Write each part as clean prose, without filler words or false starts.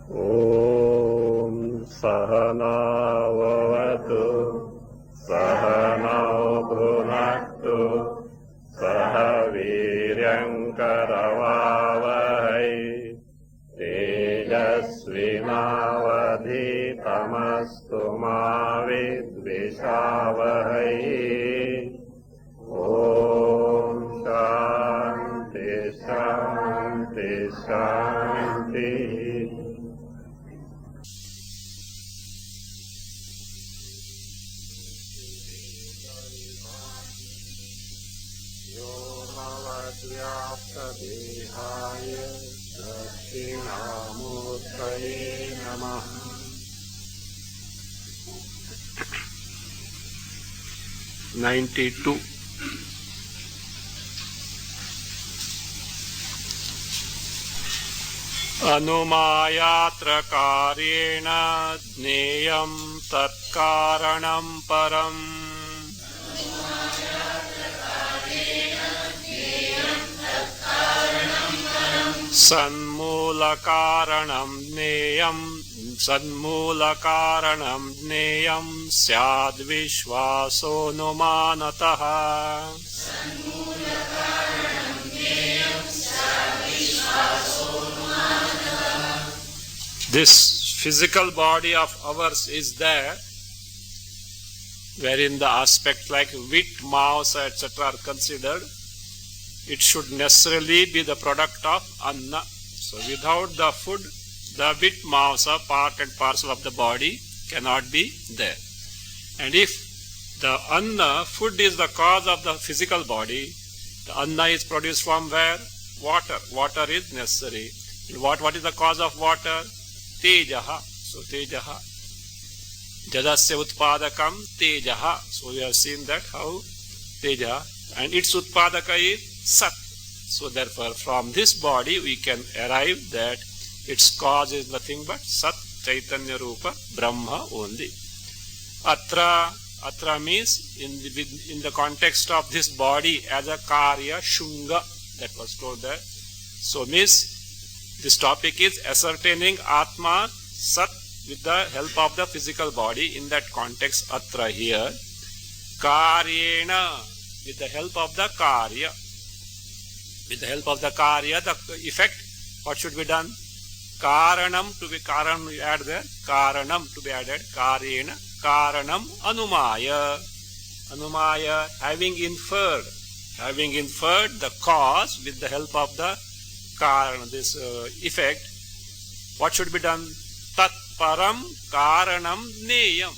ॐ सहनाववतु सहनौ भुनक्तु सह वीर्यङ्करवावहै तेजस्विनावधीतमस्तु मा विद्विषावहै। ॐ शान्ति शान्ति शान्तिः। व्याप्तदेहाय दक्षिणामूर्तये नमः। (92) अनुमायात्र कार्येण ज्ञेयं तत्कारणं परम्। सन्मूलकारणं ज्ञेयं स्याद्विश्वासोऽनुमानतः। This physical body of ours is there, wherein the aspects like wit, mouse, etc. are considered. It should necessarily be the product of anna. So without the food, the wit, mouse, part and parcel of the body cannot be there. And if the anna, food is the cause of the physical body, the anna is produced from where? Water. Water is necessary. And what is the cause of water? Tejaha. So tejaha. Jadasya utpadakam tejaha. So we have seen that how tejaha. And its utpadaka is Sat. So therefore from this body we can arrive that its cause is nothing but Sat Chaitanya Rupa Brahma only. Atra means in the context of this body as a Karya Shunga, that was told there. So means this topic is ascertaining Atma Sat with the help of the physical body. In that context, Atra here. Karyena, with the help of the Karya. With the help of the Karya, the effect, what should be done? Karanam to be, Karanam we add there, Karanam to be added, Karyena, Karanam Anumaya. Anumaya, having inferred the cause with the help of the Karana, this effect, what should be done? Tat Param Karanam Neyam.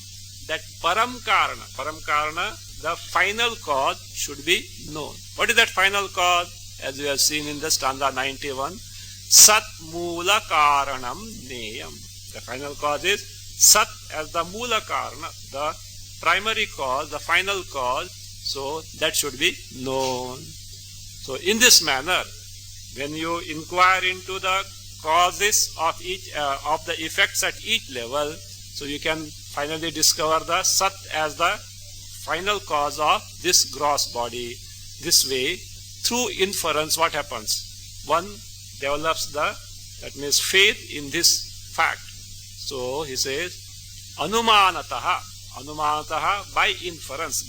That Param Karana, the final cause should be known. What is that final cause? As we have seen in the stanza 91, Sat Mula Karanam Neyam. The final cause is Sat as the Mula Karana, the primary cause, the final cause. So that should be known. So in this manner, when you inquire into the causes of each of the effects at each level, so you can finally discover the Sat as the final cause of this gross body. This way, through inference, what happens? One develops that means faith in this fact. So he says, Anumanataha, by inference,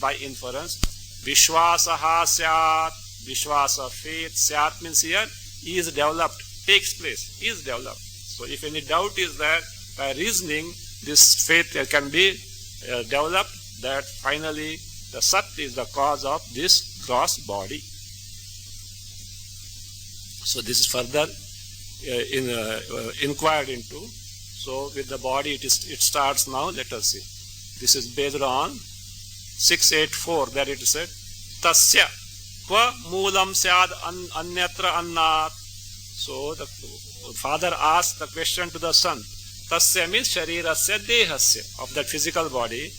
Vishwasaha Syat, Vishwasa, faith, Syat means here, is developed, takes place, is developed. So if any doubt is there, by reasoning, this faith can be developed, that finally the Sat is the cause of this gross body. So this is further inquired into. So with the body it starts now. Let us see. This is based on 684. There it is said, Tasya Kva Moolam Syad Anyatra Annat. So the father asked the question to the son. Tasya means Sharirasya Dehasya, of that physical body.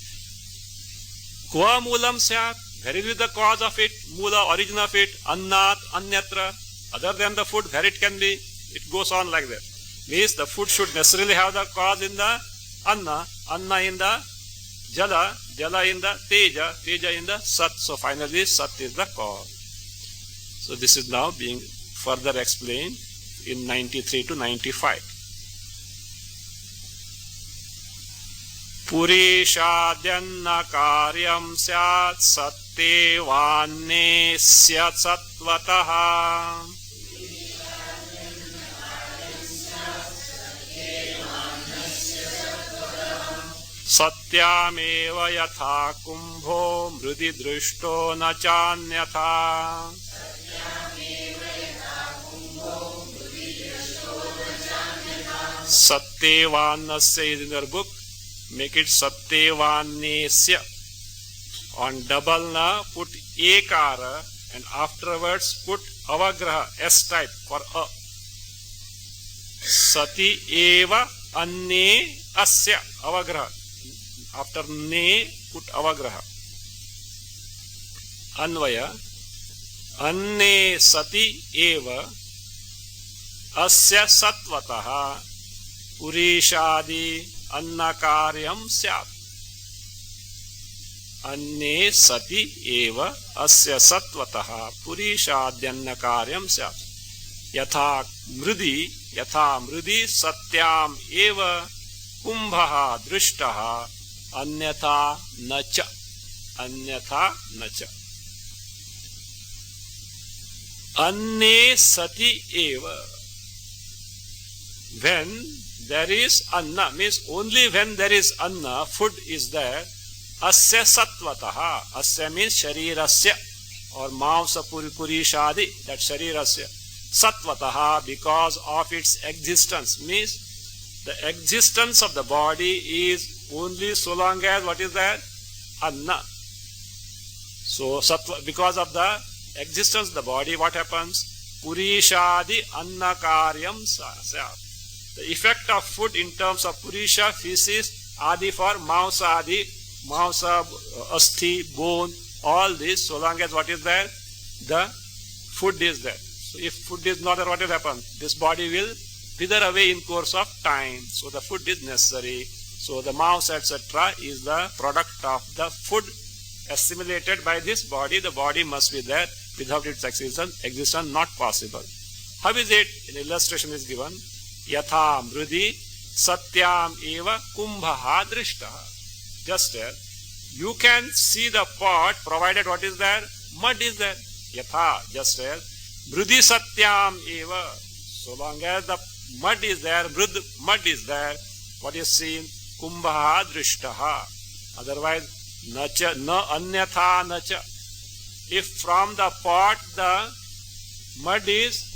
Kva Moolam Syad, where is the cause of it? Mula, origin of it. Annat, Anyatra. Other than the food, where it can be, it goes on like that. Means the food should necessarily have the cause in the Anna in the Jala in the Teja in the Sat. So finally, Sat is the cause. So this is now being further explained in 93 to 95. पुरीषाद्यन्न कार्यं स्यात् सत्येवान्यस्य सत्वतः सत्यामेव यथा कुंभो मृदि दृष्टो न चान्यथा Satyevannasya is in your book. Make it Satyevannasya. On double na put ekara and afterwards put avagraha S type for a. Sati eva anne asya avagraha. After ne put avagraha. Anvaya anne sati eva asya satvataha पुरीषादि अन्न कार्यम स्यात् अन्ये सति एव अस्य सत्वतः पुरीषाद्यन्न कार्यम स्यात् यथा मृदि सत्याम एव कुंभः दृष्टः अन्यथा न च अन्ये सति एव when there is anna means only when there is anna food is there asya satvataha asya means sharirasya or mamsa purishadi that sharirasya satvataha because of its existence means the existence of the body is only so long as what is that anna so satva because of the existence of the body what happens purishadi anna karyam syat. The effect of food in terms of purisha, feces, adi for mausa, asthi, bone, all this, so long as what is there? The food is there. So if food is not there, what will happen? This body will wither away in course of time. So the food is necessary. So the mouse, etc. is the product of the food assimilated by this body. The body must be there. Without its existence not possible. How is it? An illustration is given. Yatha mrudi satyam eva kumbha drishta. Just as you can see the pot provided what is there? Mud is there. Yatha, just as mrudi satyam eva. So long as the mud is there, mud is there, what is seen? Kumbha drishtaha. Otherwise, nacha, na anyatha nacha. If from the pot the mud is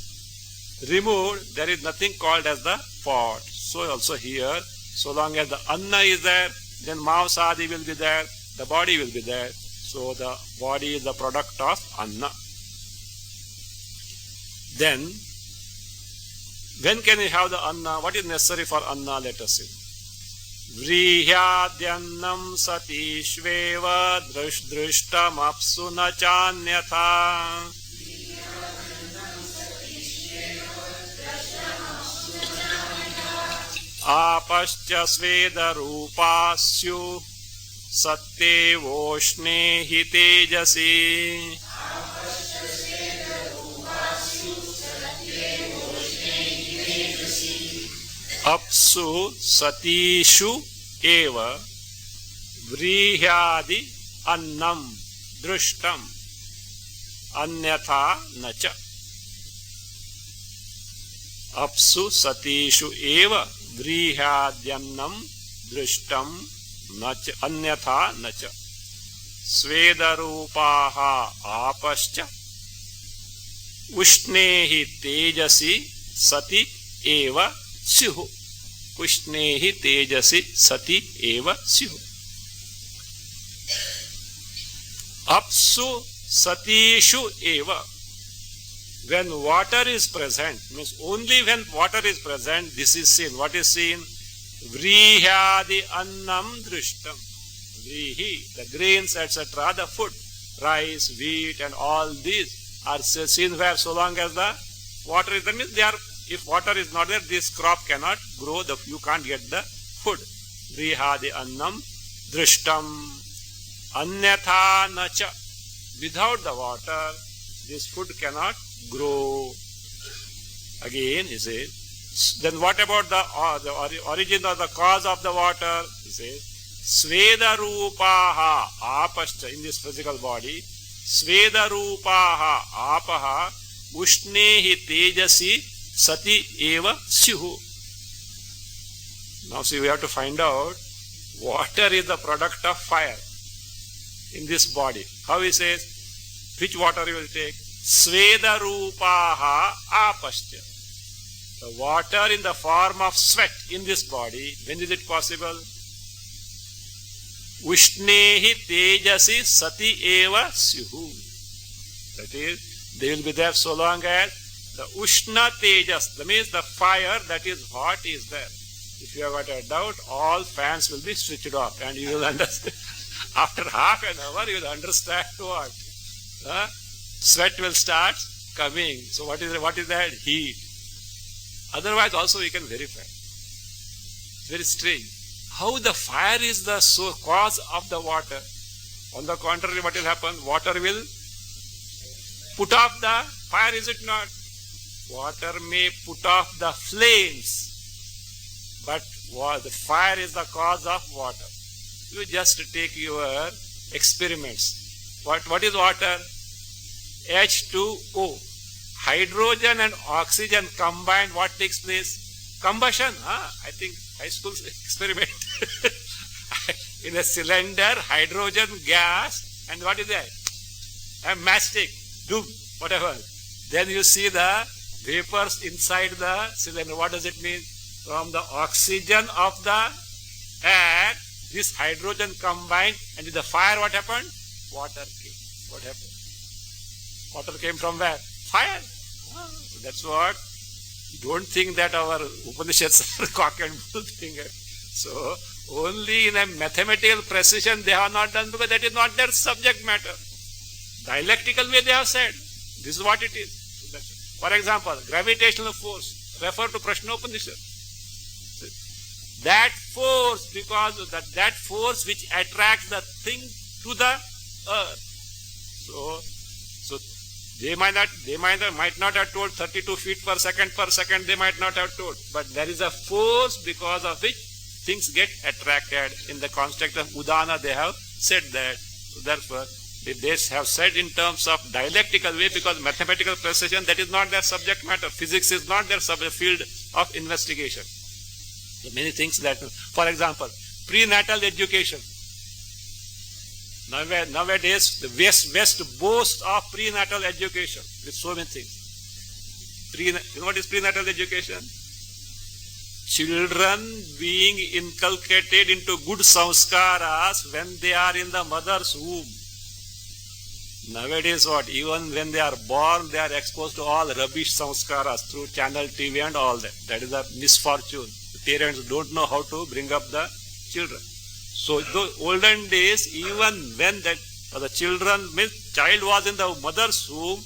removed, there is nothing called as the pot. So also here, so long as the anna is there, then mausadi will be there, the body will be there. So the body is the product of anna. Then, when can we have the anna? What is necessary for anna? Let us see. Vrihyadyannam satishveva drishtam apsu na chanyatha. Apascha sveda rupasyu satte voshne hi tejasi. Apsu satishu eva vrihyadi annam drishtam anyatha nacha. Apsu satishu eva vrihyadhyannam drishtam nacha anyatha nacha. Svedarupaha apascha ushnehi tejasi sati eva syuhu. Ushnehi tejasi sati eva syuhu. Apsu satishu eva. When water is present, means only when water is present, this is seen. What is seen? Vrihyadi annam drishtam. Vrihi, the grains, etc., the food, rice, wheat, and all these are seen where so long as the water is there. Means they are, if water is not there, this crop cannot grow, you can't get the food. Vrihyadi annam drishtam anyatha nacha. Without the water, this food cannot grow. Again, he says, then what about the origin or the cause of the water? He says, Sveda rupaha apascha, in this physical body, Sveda rupaha apaha ushnehi tejasi sati eva syuhu. Now see, we have to find out water is the product of fire in this body. How he says, which water you will take? Sveda rupaha apascha. The water in the form of sweat in this body, when is it possible? Ushnehi tejasi sati eva syuhu. That is, they will be there so long as the Ushna tejas, that means the fire that is hot is there. If you have got a doubt, all fans will be switched off and you will understand. After half an hour, you will understand what? Sweat will start coming. So what is that? Heat. Otherwise also we can verify. Very strange. How the fire is the cause of the water. On the contrary, what will happen? Water will put off the fire, is it not? Water may put off the flames, but the fire is the cause of water. You just take your experiments. What is water? H2O. Hydrogen and oxygen combined, what takes place? Combustion. I think high school experiment. In a cylinder, hydrogen gas, and what is that? A matchstick, doom, whatever. Then you see the vapors inside the cylinder. What does it mean? From the oxygen of the air, this hydrogen combined, and with the fire, what happened? Water came. What happened? Water came from where? Fire. That's what. Don't think that our Upanishads are cock and bull thing. So, only in a mathematical precision they have not done, because that is not their subject matter. Dialectical way they have said, this is what it is. For example, gravitational force, refer to Prashnopanishad. That force, because that force which attracts the thing to the earth. So they might not have told 32 feet per second, they might not have told. But there is a force because of which things get attracted. In the construct of Udana, they have said that. So therefore, they have said in terms of dialectical way, because mathematical precision, that is not their subject matter. Physics is not their field of investigation. So many things that, for example, prenatal education. Nowadays, the West boasts of prenatal education with so many things. You know what is prenatal education? Children being inculcated into good samskaras when they are in the mother's womb. Nowadays what? Even when they are born, they are exposed to all rubbish samskaras through channel TV and all that. That is a misfortune. The parents don't know how to bring up the children. So the olden days, even when the child was in the mother's womb,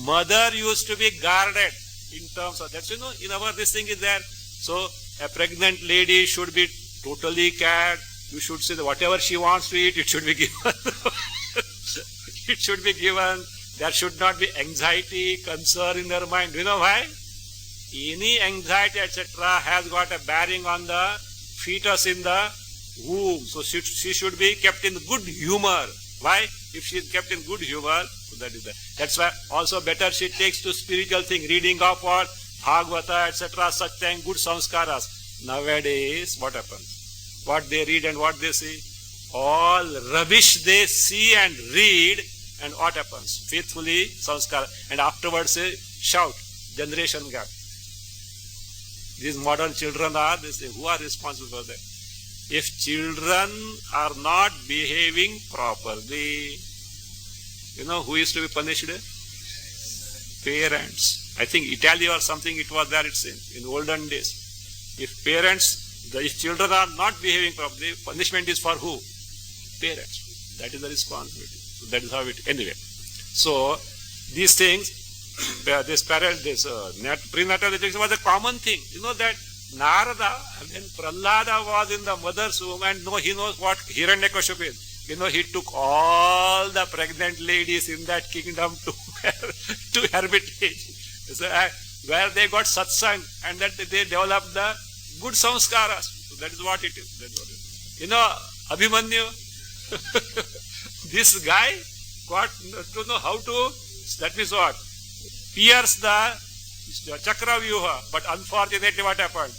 mother used to be guarded in terms of that. In our this thing is there. So a pregnant lady should be totally cared. You should say that whatever she wants to eat, it should be given. It should be given. There should not be anxiety, concern in her mind. Do you know why? Any anxiety, etc., has got a bearing on the fetus in the womb. So she should be kept in good humor. Why? If she is kept in good humor, so that is that. That's why also better she takes to spiritual thing, reading of what? Bhagavata, etc., such thing, good samskaras. Nowadays, what happens? What they read and what they see? All rubbish they see and read, and what happens? Faithfully samskara. And afterwards they shout, generation gap. These modern children are, they say, who are responsible for that? If children are not behaving properly, you know who used to be punished? Parents. I think Italy or something it was there, it's in olden days. If children are not behaving properly, punishment is for who? Parents. That is the responsibility. So that is how it, anyway. So these things, prenatal education was a common thing. You know that Narada, when Prahlada was in the mother's womb, and he knows what Hiranyakashipu is. You know, he took all the pregnant ladies in that kingdom to hermitage. So, where they got satsang, and that they developed the good samskaras. So that is what it is. That is what it is. You know, Abhimanyu, this guy got to know how to, that means what? Pierce the Chakravyuha. But unfortunately what happened?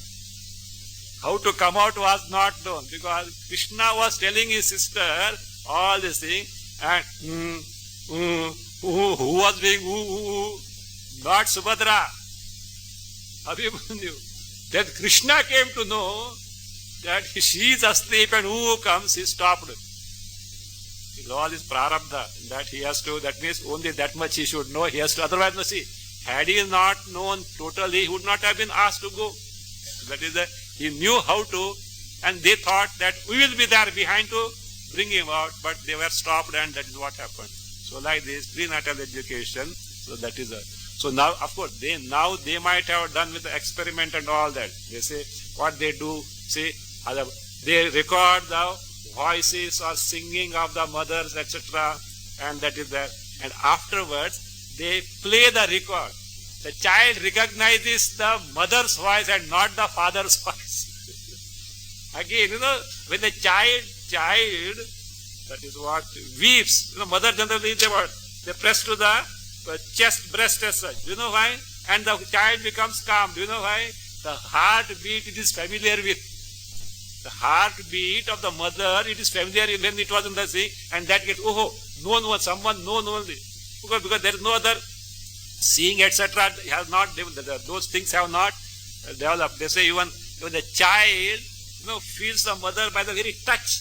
How to come out was not known, because Krishna was telling his sister all these things, and who was being not Subhadra, Abhimanyu. Then Krishna came to know that she is asleep, and who comes, he stopped. All this prarabdha that he has to, that means only that much he should know, he has to, otherwise, no, see, had he not known totally, he would not have been asked to go. That is, he knew how to, and they thought that we will be there behind to bring him out, but they were stopped, and that is what happened. So like this, prenatal education, so that is so now, of course, they might have done with the experiment and all that. They say, what they do, say, they record the voices or singing of the mothers, etc., and that is there. And afterwards, they play the record. The child recognizes the mother's voice and not the father's voice. Again, when the child, that is what, weeps, mother generally, they press to the chest, breast as such. You know why? And the child becomes calm. Do you know why? The heartbeat, it is familiar with. The heartbeat of the mother, it is familiar when it was in the sea, and that gets, known, someone known only. Because there is no other seeing, etc. has not, those things have not developed. They say even the child, feels the mother by the very touch.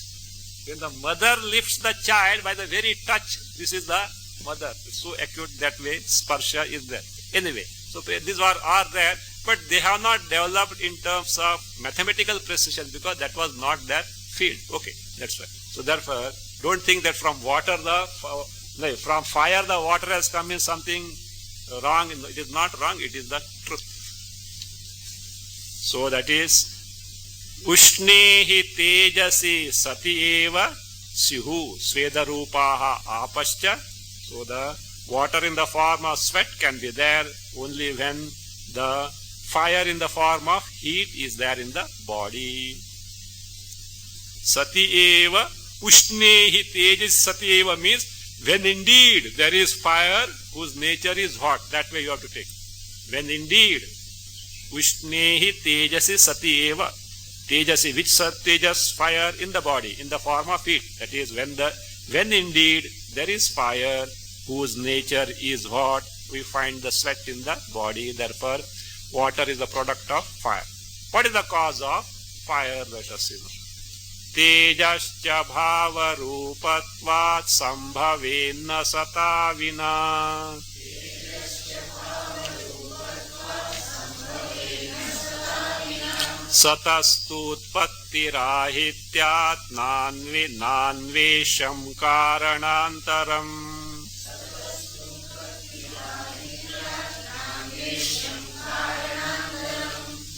When the mother lifts the child by the very touch, this is the mother. It's so acute that way, sparsha is there. Anyway, so these are there, but they have not developed in terms of mathematical precision, because that was not their field. Okay, that's right. So therefore, don't think that from water from fire the water has come in something wrong. It is not wrong, it is the truth. So that is Ushnehi tejasi sati eva sihu svedarupaha apascha. So the water in the form of sweat can be there only when the fire in the form of heat is there in the body. Sati eva ushnehi tejasi sati eva means when indeed there is fire whose nature is hot. That way you have to take. When indeed ushnehi tejasi sati eva. Tejasi, which tejas? Fire in the body, in the form of heat. That is, when indeed there is fire whose nature is hot, we find the sweat in the body. Therefore, water is the product of fire. What is the cause of fire? Let us see. Tejascha bhava rupatvat sambhavenna sata vina. Satastutpattirahityaat nanvesham karanantaram.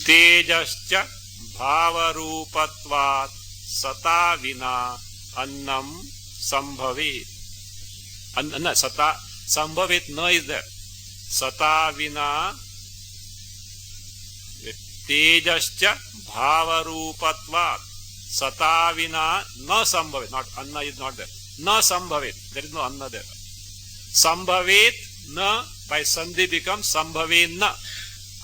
Tejascha bhavarupatvat sata vina annam sambhavet. Sata sambhavet na is there. Sata vina Tejascha bhavarupatvat sata vina na sambhavet. Not anna is not there. Na sambhavet. There is no anna there. Sambhavet na by sandhi becomes sambhavena.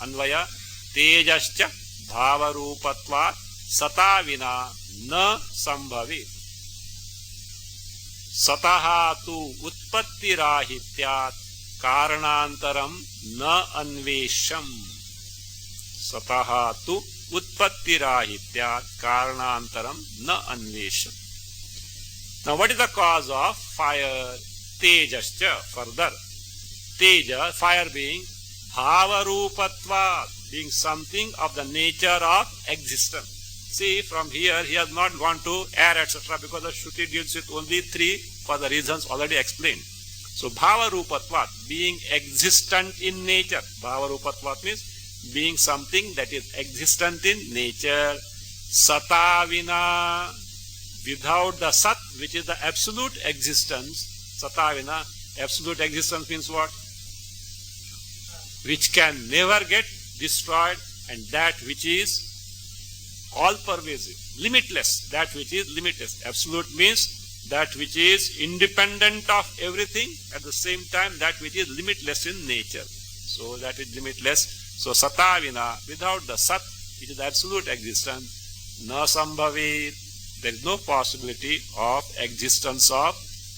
Anvaya tejascha bhavarupatvat sata vina na sambhavet. Sataha tu utpattirahityaat karanantaram na anvesham. Sataha tu utpattirahityaat karanantaram na anvesham. Now what is the cause of fire? Tejascha, further. Teja, fire being bhavarupatvat, being something of the nature of existence. See, from here he has not gone to air, etc., because the Shruti deals with only three for the reasons already explained. So bhavarupatvat, being existent in nature. Bhavarupatvat means being something that is existent in nature. Satavina, without the sat, which is the absolute existence. Satavina, absolute existence means what? Which can never get destroyed, and that which is all pervasive, limitless, that which is limitless. Absolute means that which is independent of everything, at the same time that which is limitless in nature. So that is limitless. So sata vina, without the sat, which is absolute existence, na sambhavit, there is no possibility of existence of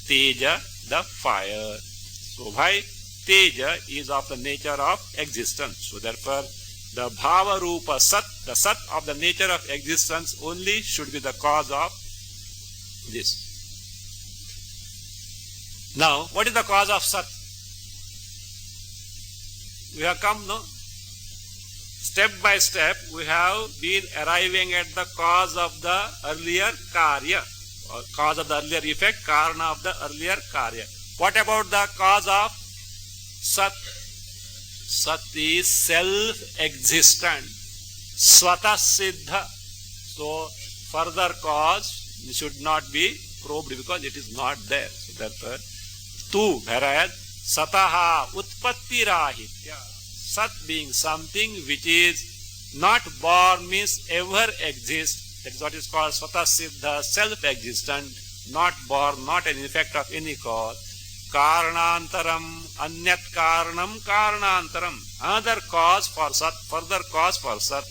teja, the fire. So why? Teja is of the nature of existence. So therefore, the bhava rupa sat, the sat of the nature of existence only should be the cause of this. Now, what is the cause of sat? We have come, no? Step by step, we have been arriving at the cause of the earlier karya, or cause of the earlier effect, karana of the earlier karya. What about the cause of sat? Sat is self-existent, svata siddha. So, further cause should not be probed because it is not there. So, therefore, tu, whereas sataha utpatti rahitya. Sat being something which is not born means ever exists. That is what is called svata siddha, self-existent, not born, not an effect of any cause. Karanantaram, anyat karanam karanantaram. Another cause for sat, further cause for sat.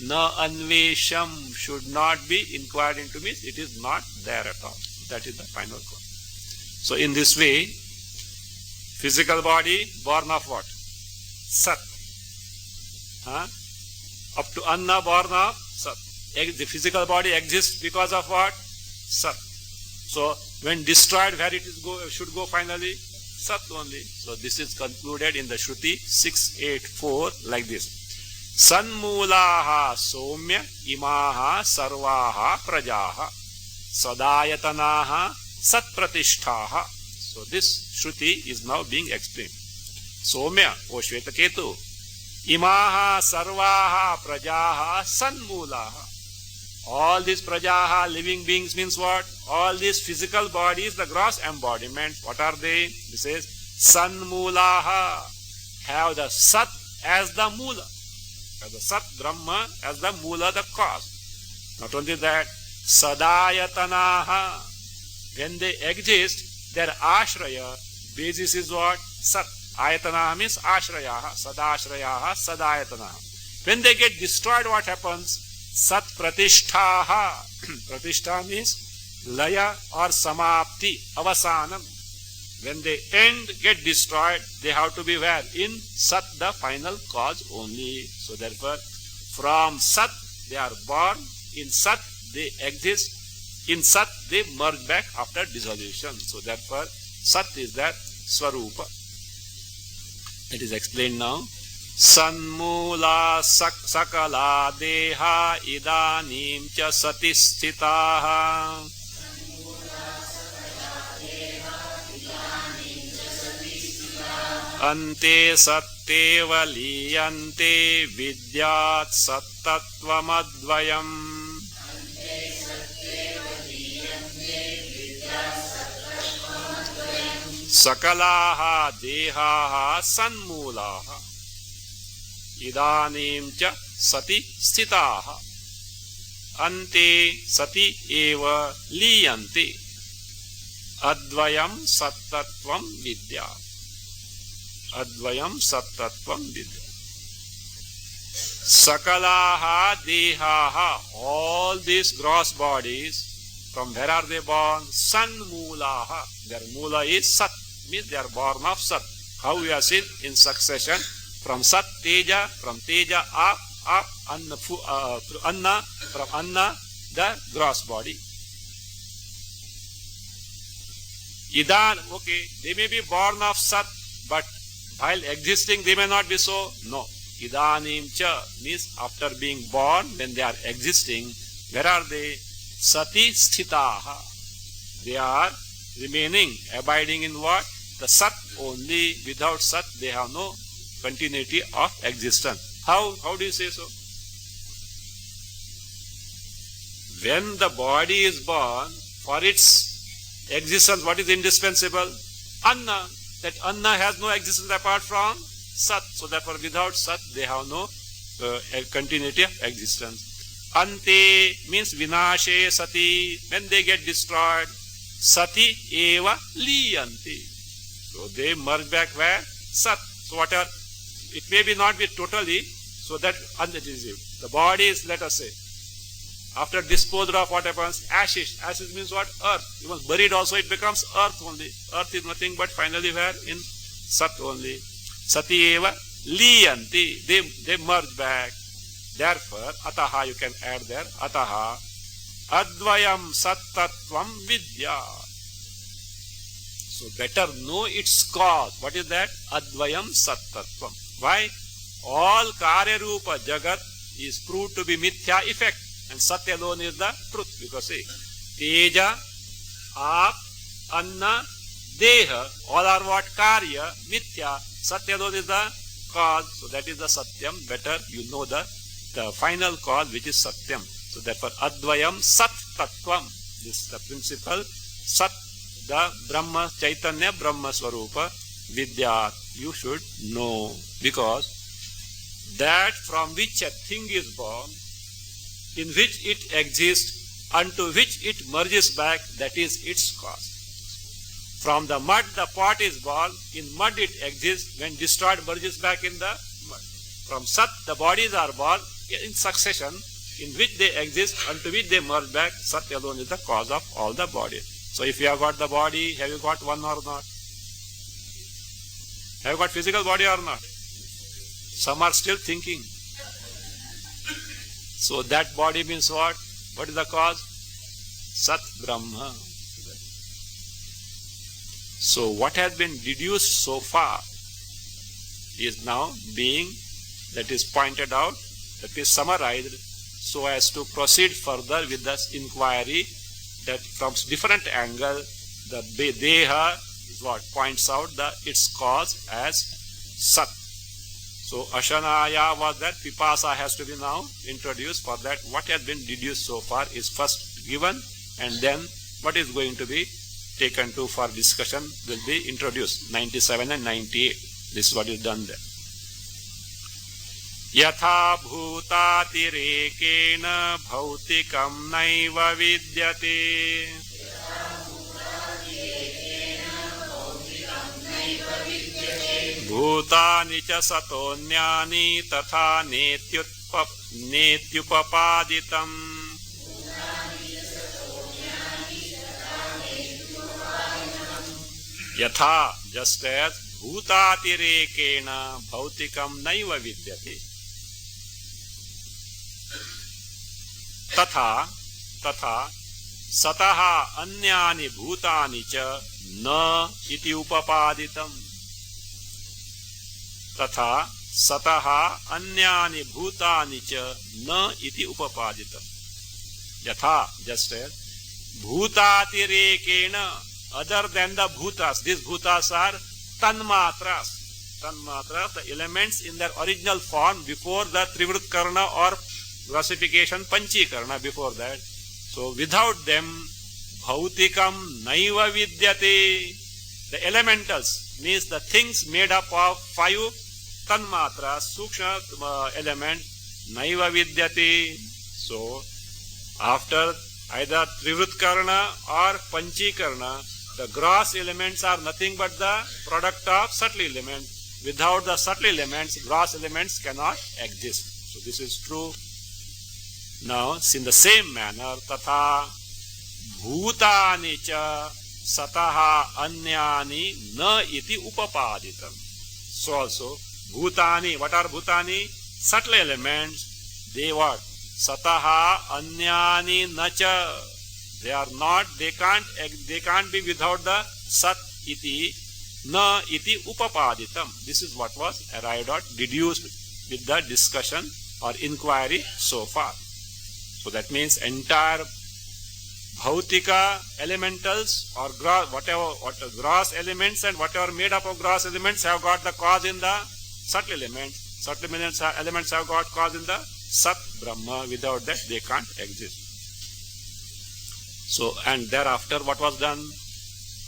Na anvesham, should not be inquired into means it is not there at all. That is the final cause. So in this way, physical body born of what? Sat. Up to Anna born of Sat. The physical body exists because of what? Sat. So when destroyed, where it is should go finally? Sat only. So this is concluded in the Shruti 684 like this. Sanmulaha somya imaha sarvaha prajaha sadayatanaha satpratishtaha. So this Shruti is now being explained. Somya, O Shvetaketu, imaha sarvaha prajaha sanmulaha. All these prajaha, living beings means what? All these physical bodies, the gross embodiments, what are they? This is sanmulaha. Have the sat as the mula. Have the sat Brahma as the mula, the cause. Not only that, sadayatanaha. When they exist, their ashraya, basis is what? Sat. Ayatana means ashrayaha, sadashrayaha, sadayatanaha. When they get destroyed, what happens? Sat pratishtaha. Pratishtha means laya or samapti, avasanam. When they end, get destroyed, they have to be where? In sat, the final cause only. So therefore, from sat, they are born. In sat, they exist. In sat, they merge back after dissolution. So therefore, sat is that swarupa. It is explained now. Sanmula sakala deha idanim cha sati sthitaha. Ante satteva liyante vidyat sattattvamadvayam. Sakalaha dehaha sanmulaha idanim cha sati sthitaha ante sati eva liyante advayam sattattvam vidya. Advayam sattattvam vidya. Sakalaha dehaha, all these gross bodies, from where are they born? Sanmulaha. Their mula is sat, means they are born of sat. How we have seen in succession, from sat teja, from teja up, anna, from anna, the gross body. Idan, okay, they may be born of sat, but while existing they may not be so. No. Idanim cha means after being born, when they are existing, where are they? Sati sthitaha. They are remaining, abiding in what? The sat only. Without sat, they have no continuity of existence. How do you say so? When the body is born, for its existence, what is indispensable? Anna. That anna has no existence apart from sat. So therefore, without sat, they have no continuity of existence. Ante means vinashe sati, when they get destroyed. Sati eva liyanti. So they merge back where? Sat. So whatever, it may be not be totally, so that the body is, let us say, after disposed of, what happens? Ashes. Ashes means what? Earth. Even buried also, it becomes earth only. Earth is nothing but finally where? In Sat only. Sati eva liyanti. They merge back. Therefore, ataha, you can add there, ataha advayam sattvatvam vidya. So better know its cause. What is that? Advayam sattvatvam. Why? All karya rupa jagat is proved to be mithya effect, and sat alone is the truth. Because see, teja, aap, anna, deha, all are what? Karya, mithya. Sat alone is the cause. So that is the satyam. Better you know the final cause, which is satyam. So therefore, advayam sat tattvam. This is the principle. Sat, the Brahma, Chaitanya, Brahma Swarupa, Vidya, you should know. Because that from which a thing is born, in which it exists, unto which it merges back, that is its cause. From the mud, the pot is born. In mud it exists. When destroyed, merges back in the mud. From Sat, the bodies are born in succession, in which they exist, unto which they merge back. Sat alone is the cause of all the bodies. So if you have got the body, have you got one or not? Have you got physical body or not? Some are still thinking. So that body means what? What is the cause? Sat Brahma. So what has been deduced so far is now being, that is pointed out, that is summarized, so as to proceed further with this inquiry, that from different angle the Deha is what points out its cause as Sat. So Ashanaya was that, Pipasa has to be now introduced. For that, what has been deduced so far is first given, and then what is going to be taken to for discussion will be introduced. 97 and 98. This is what is done there. Yatha bhutatirekena bhautikam naiva vidyate. Bhutani cha satonyani tatha netyupapaditam. Yatha, just as bhutatirekena bhautikam naiva vidyate. Tatha sataha anyani bhutani cha na iti upapaditam. Tatha sataha anyani bhutani cha na iti upapaditam. Yatha, just as bhutatirekena, other than the bhutas, these bhutas are tanmatras. Tanmatras, the elements in their original form before the Trivrit Karna or classification Panchikarna before that. So without them, bhautikam naiva vidyate. The elementals means the things made up of 5 tanmatras, sukshma element, naiva vidyate. So after either Trivrit Karna or Panchikarna, the gross elements are nothing but the product of subtle element. Without the subtle elements, gross elements cannot exist. So this is true. Now, in the same manner, tatha bhutani cha sataha anyani na iti upapaditam. So also, bhutani, what are bhutani? Subtle elements, they what? Sataha anyani na cha. They are not, they can't be without the sat iti na iti upapaditam. This is what was arrived at, deduced with the discussion or inquiry so far. So that means entire bhautika elementals or gross elements and whatever made up of gross elements have got the cause in the subtle elements. Subtle elements have got cause in the Sat Brahma. Without that they can't exist. So, and thereafter what was done?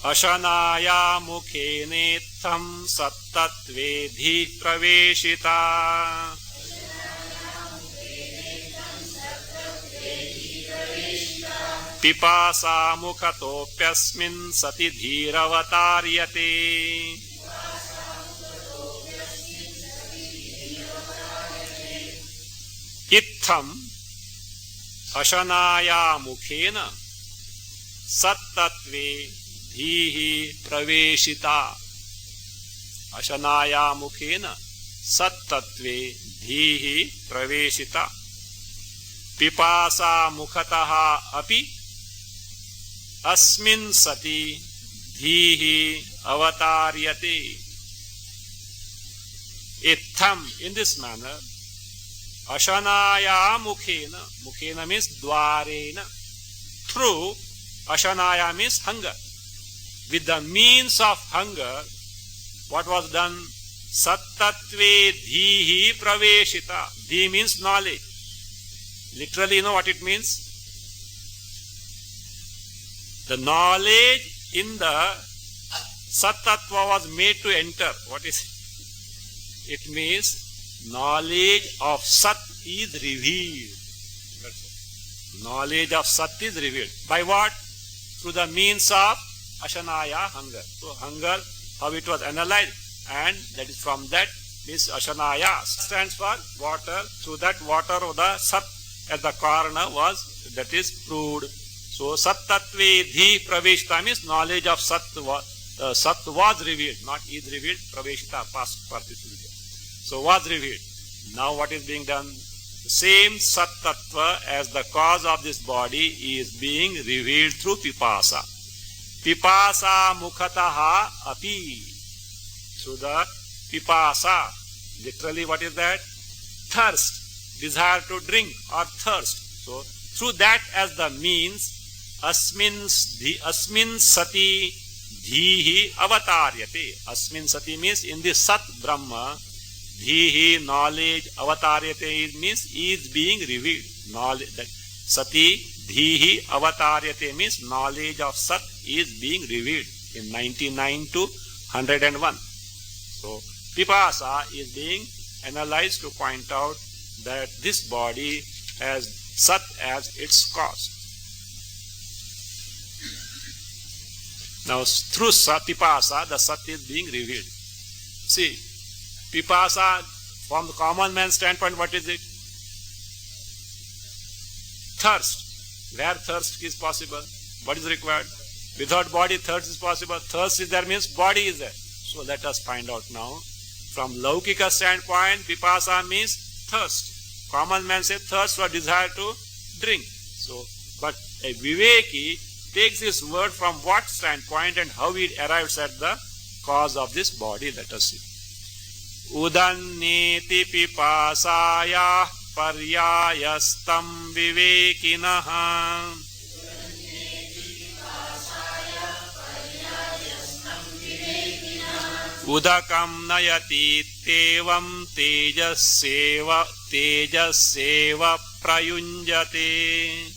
Ashanaya mukhe netham sattatvedhi praveshita. Pipasa mukhatopyasmin sati dhiravatariyate. Itham ashanaya mukhena sattatve dhihi praveshita. Ashanaya mukhena sattatve dhihi praveshita. Pipasa mukhataha api asmin sati dhihi avataryate. Itham, in this manner, ashanaya mukhena, mukhena means dwarena, through, ashanaya means hunger. With the means of hunger, what was done? Sattatve dhihi praveshita. Dhi means knowledge. Literally, you know what it means? The knowledge in the Sattattva was made to enter. What is it? It means knowledge of Sat is revealed. That's it. Knowledge of Sat is revealed. By what? Through the means of Ashanaya, hunger. So hunger, how it was analyzed, and that is from that means Ashanaya stands for water. Through that water of the Sat at the corner was, that is proved. So Sattatve Dhi Praveshita means knowledge of Sat was revealed, not is revealed. Praveshita, past participle. So was revealed. Now what is being done? The same Sat Tattva as the cause of this body is being revealed through Pipasa. Pipasa mukhataha api. Through the Pipasa. Literally what is that? Thirst. Desire to drink or thirst. So through that as the means, asmin sati dhihi avataryate. Asmin sati means in the Sat Brahma, dhihi knowledge, avataryate means is being revealed. Knowledge, that sati dhihi avataryate means knowledge of Sat is being revealed in 99 to 101. So Pipasa is being analyzed to point out that this body has Sat as its cause. Now through Pipasa, the Sat is being revealed. See, Pipasa, from the common man's standpoint, what is it? Thirst. Where thirst is possible? What is required? Without body, thirst is possible. Thirst is there means body is there. So let us find out now. From Laukika standpoint, Pipasa means thirst. Common man says thirst or desire to drink. So, but a Viveki takes this word from what standpoint and how it arrives at the cause of this body. Let us see. Udanneti pipasaya paryayastam vivekinaha. Udakam nayati tevam tejaseva prayunjate.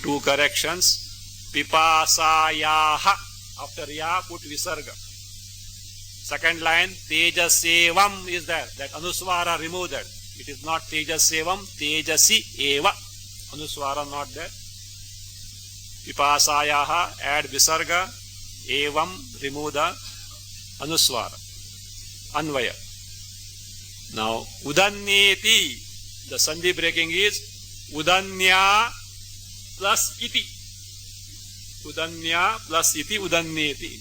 Two corrections. Pipasayaha. After ya put visarga. Second line, tejasevam is there. That anuswara remove that. It is not tejasevam, tejasi eva. Anuswara not there. Pipasayaha, add visarga, evam, remove the anuswara. Anvaya. Now, udanneti, the sandhi breaking is udanya plus iti. Udanya plus iti udanneti.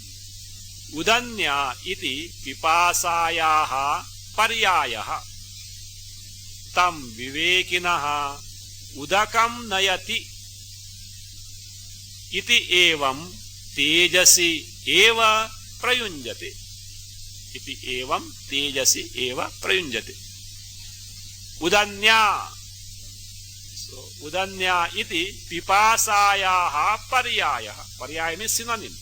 Udanya iti pipasayaha paryayaha. Tam vivekinaha udakam nayati. Iti evam tejasi eva prayunjate. Iti evam tejasi eva prayunjate. Udanya. So, udanya iti pipasayaha paryayaha. Paryaya means synonym.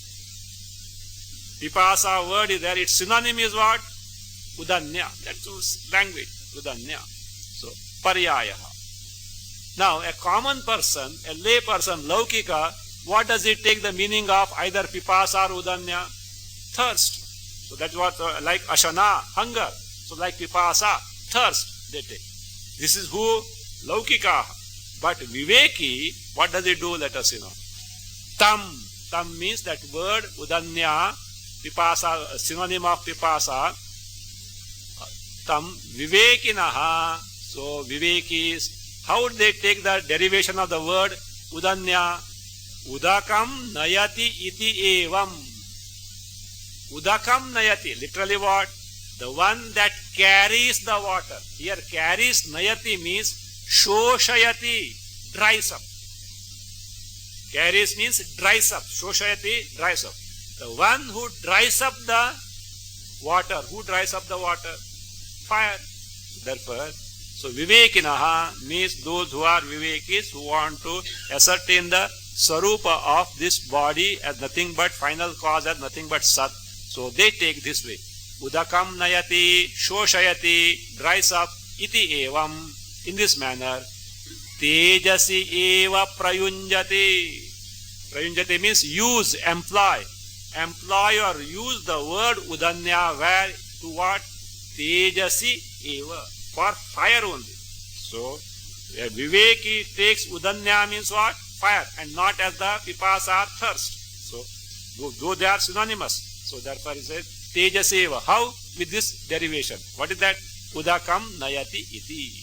Pipasa word is there. Its synonym is what? Udanya. That's language. Udanya. So, paryayaha. Now, a common person, a lay person, Laukika, what does it take the meaning of either pipasa or udanya? Thirst. So that's what, like ashana, hunger. So like pipasa, thirst they take. This is who? Laukika. But Viveki, what does it do? Let us see now. Tam. Tam means that word, Udanya, Pipasa, synonym of Pipasa. Tam Vivekinaha. So Vivekis, how would they take the derivation of the word Udanya? Udakam nayati iti evam. Udakam nayati. Literally what? The one that carries the water. Here carries, nayati means shoshayati, dries up. Carries means dries up. Shoshayati, dries up. The one who dries up the water. Who dries up the water? Fire. Therefore, so Vivekinaha means those who are Vivekis, who want to ascertain the Sarupa of this body as nothing but final cause, as nothing but Sat. So they take this way. Udakam nayati, shoshayati, dries up, iti evam. In this manner, tejasi eva prayunjati. Prayunjati means use, employ. Employ or use the word udanya where to what? Tejasi eva. For fire only. So, Viveki takes udanya means what? Fire, and not as the pipasa, thirst. So, though they are synonymous. So, therefore, it says Tejaseva. How? With this derivation. What is that? Udakam nayati iti.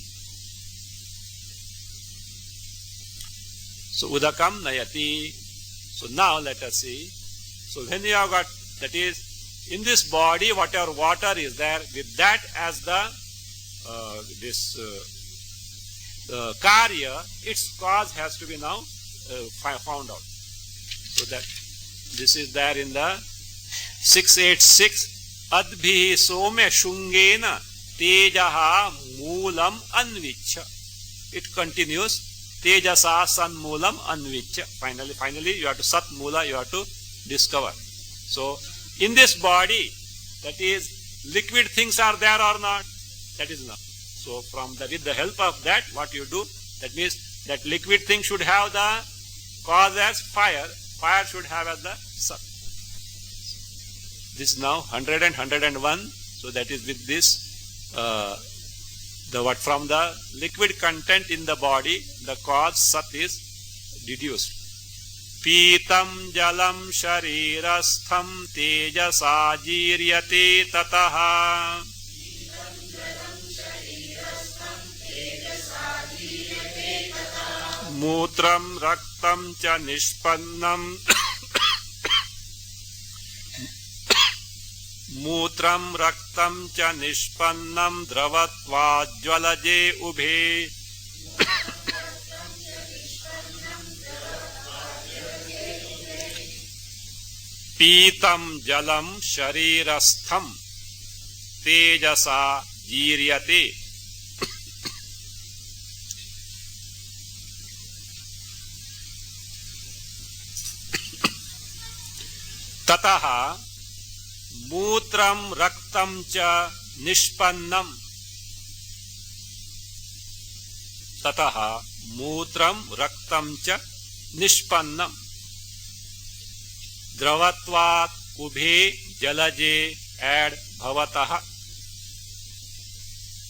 So, Udakam nayati. So, now let us see. So, when you have got, that is, in this body, whatever water is there, with that as the karya, its cause has to be now found out. So that this is there in the 686. Adbhi somya shungena tejaha moolam anvicha. It continues. Tejasa san moolam anvicha. Finally, you have to sat moola, you have to discover. So, in this body, that is, liquid things are there or not? That is enough. So, with the help of that, what you do, that means that liquid thing should have the cause as fire. Fire should have as the sat. This is now 100 and 101. So, that is with this, from the liquid content in the body, the cause sat is deduced. Pitam jalam sharirastham tejasa jiryate tataha. Mutram raktam cha nishpannam. Mutram raktam cha nishpannam dravatva jwalaje ubhe. Pitam jalam sharirastham tejasa jiryate. Tataha mutram raktam cha nishpannam. Tataha mutram raktam cha nishpannam. Dravatvat ubhe jalaje add bhavataha.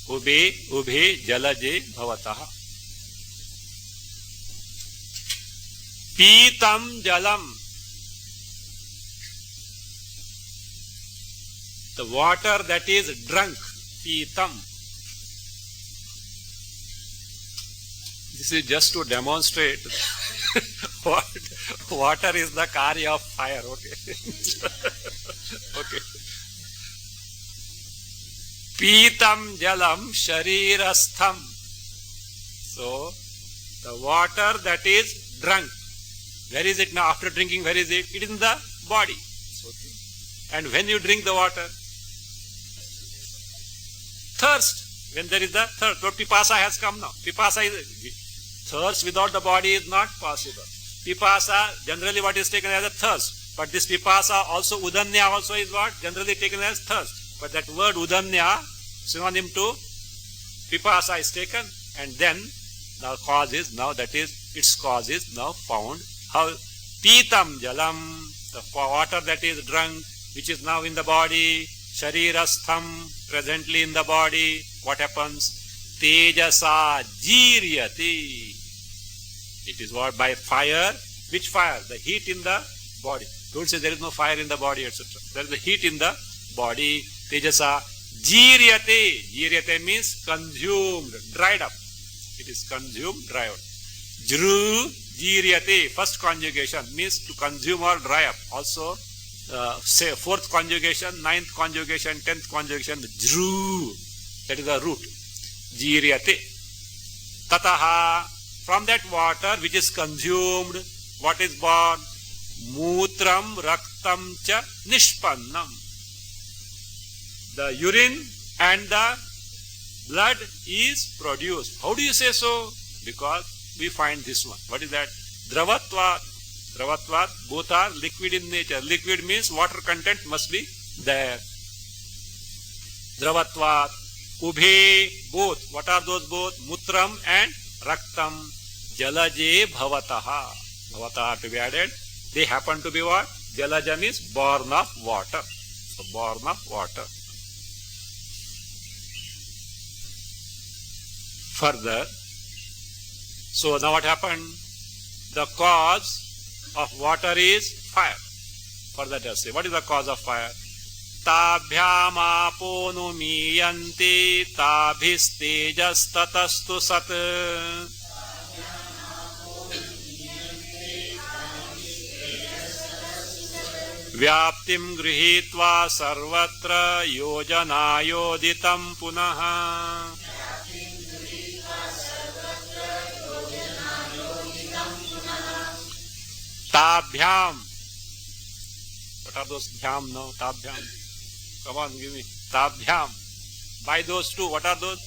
Ubhe jalaje bhavataha. Pitam jalam. The water that is drunk, pitam. This is just to demonstrate what water is the karya of fire. Okay. Okay. Pitam jalam sharirastham. So, the water that is drunk. Where is it now? After drinking, where is it? It is in the body. Okay. And when you drink the water, thirst. When there is the thirst, but pipasa has come now. Pipasa is thirst without the body is not possible. Pipasa, generally what is taken as a thirst. But this pipasa also, udanya also is what? Generally taken as thirst. But that word udanya, synonym to pipasa is taken, and then the cause is now, that is, its cause is now found. How? Pitam jalam, the water that is drunk, which is now in the body, sharirastham, presently in the body, what happens? tejasa jiryate. It is what? By fire. Which fire? The heat in the body. Don't say there is no fire in the body, etc. There is the heat in the body. Tejasa jiryate. Jiryate means consumed, dried up. It is consumed, dried up. Jru jiryate. First conjugation means to consume or dry up. Also, say fourth conjugation, ninth conjugation, 10th conjugation. Jru. That is the root. Jiryate. Tataha. From that water which is consumed, what is born? Mutram raktam cha nishpannam. The urine and the blood is produced. How do you say so? Because we find this one. What is that? Dravatvat. Dravatvat, both are liquid in nature. Liquid means water content must be there. Dravatvat. Ubhe, both. What are those both? Mutram and raktam. Jalaje bhavataha. Bhavataha to be added. They happen to be what? Jalaja means born of water. So born of water. Further, so now what happened? The cause of water is fire. Further just say, what is the cause of fire? Tabhyam apo numiyante tabhistejas tatastu sat. Vyaptim grihitva sarvatra yojanayoditam punaha. Tabhyam. What are those bhyam now? Tabhyam. Come on, give me. Tabhyam. By those two, what are those?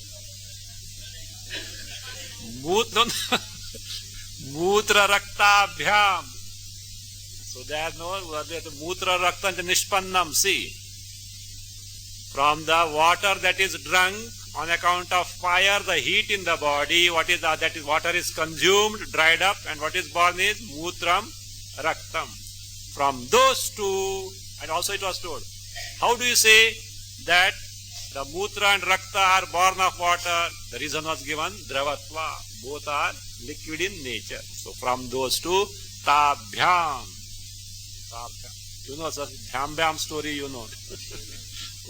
Mutra raktabhyam. So there is no mutra rakta nishpannam. See, from the water that is drunk on account of fire, the heat in the body, what is that? That is water is consumed, dried up, and what is born is mutram raktam. From those two, and also it was told, how do you say that the mutra and rakta are born of water? The reason was given, dravatva. Both are liquid in nature. So from those two, tabhyam. You know, the bhyam story, you know.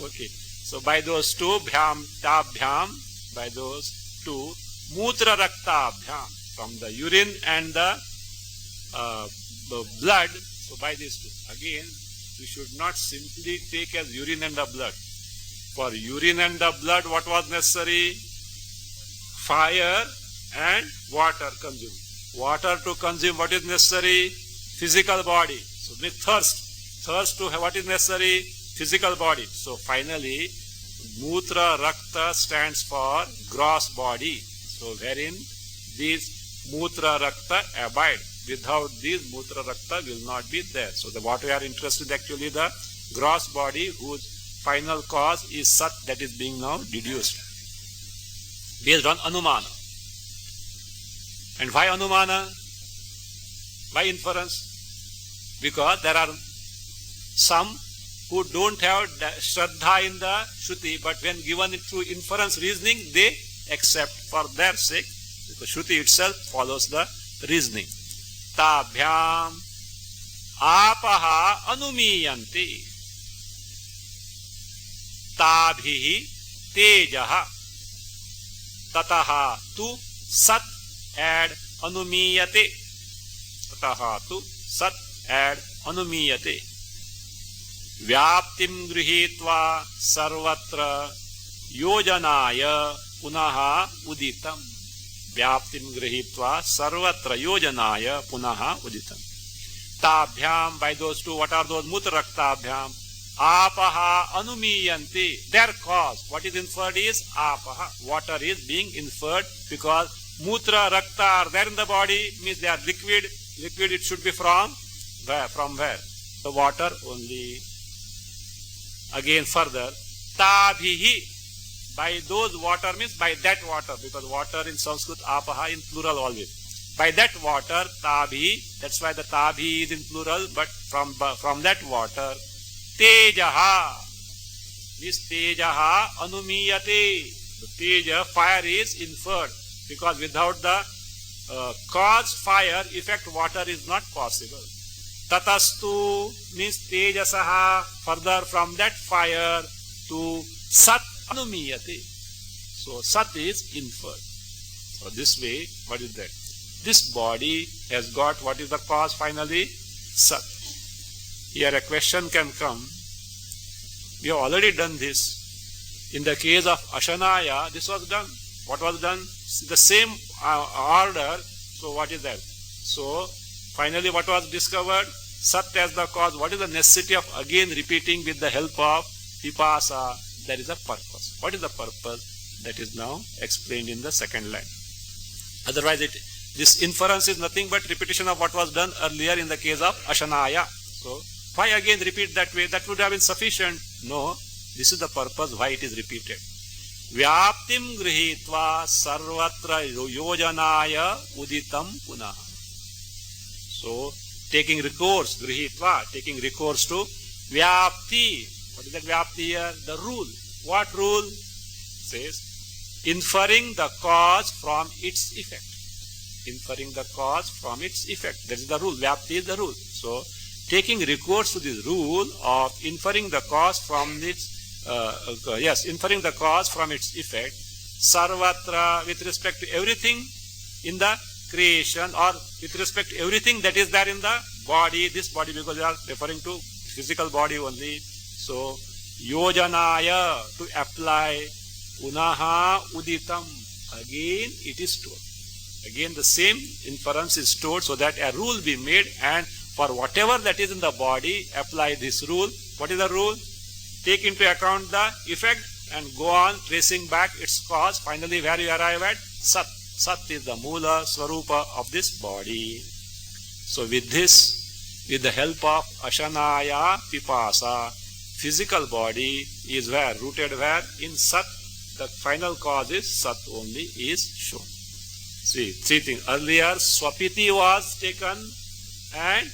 Okay. So by those two, bhyam, tabhyam, by those two, mutra raktabhyam, from the urine and the blood. So by these two, again, we should not simply take as urine and the blood. For urine and the blood, what was necessary? Fire and water consumed. Water to consume, what is necessary? Physical body. So with thirst. Thirst to have what is necessary? Physical body. So finally, mutra rakta stands for gross body. So wherein these mutra rakta abide. Without these mutra rakta will not be there. So what we are interested actually the gross body whose final cause is sat, that is being now deduced. Based on anumana. And why anumana? Why inference? Because there are some who don't have shraddha in the Shruti, but when given it through inference reasoning, they accept for their sake, because Shruti itself follows the reasoning. Tabhyam apaha anumiyanti tabhihi tejaha tataha tu sat add anumiyate tataha tu sat add anumiyate vyaptim grihitva sarvatra yojanaya punaha uditam vyaptim grihitva sarvatra yojanaya punaha uditam. Tabhyam, by those two, what are those? Mutra raktabhyam apaha anumiyanti, their cause. What is inferred is apaha, water is being inferred, because mutra rakta are there in the body, means they are liquid. Liquid, it should be from where? From where? The water only. Again further, tabhihi, by those water means by that water, because water in Sanskrit apaha in plural always. By that water, tabhi, that's why the tabhi is in plural, but from that water, tejaha, this tejaha anumiyate, So teja, fire is inferred, because without the cause fire, effect water is not possible. Tatastu means tejasaha, further from that fire to sat anumiyate. So sat is inferred. So this way, what is that? This body has got what is the cause finally? Sat. Here a question can come. We have already done this. In the case of Ashanaya, this was done. What was done? The same order. So what is that? So finally what was discovered? Sat as the cause. What is the necessity of again repeating with the help of Pipasa? There is a purpose. What is the purpose? That is now explained in the second line. Otherwise, this inference is nothing but repetition of what was done earlier in the case of Ashanaya. So why again repeat that way? That would have been sufficient. No, this is the purpose why it is repeated. Vyaptim grihitva sarvatra yojanaya uditam punah. So taking recourse, grihitva, taking recourse to vyapti. What is that vyapti here? The rule. What rule? Says, inferring the cause from its effect. Inferring the cause from its effect. That is the rule. Vyapti is the rule. So, taking recourse to this rule of inferring the cause from its, inferring the cause from its effect, sarvatra, with respect to everything in the creation, or with respect to everything that is there in the body, this body, because we are referring to physical body only. So, yojanaya, to apply, punaha uditam, again it is stored. Again the same inference is stored so that a rule be made, and for whatever that is in the body, apply this rule. What is the rule? Take into account the effect and go on tracing back its cause. Finally, where you arrive at? Sat. Sat is the Mula Swarupa of this body. So with this, with the help of Ashanaya Pipasa, physical body is where? Rooted where? In Sat. The final cause is Sat only is shown. See, three things. Earlier, Swapiti was taken, and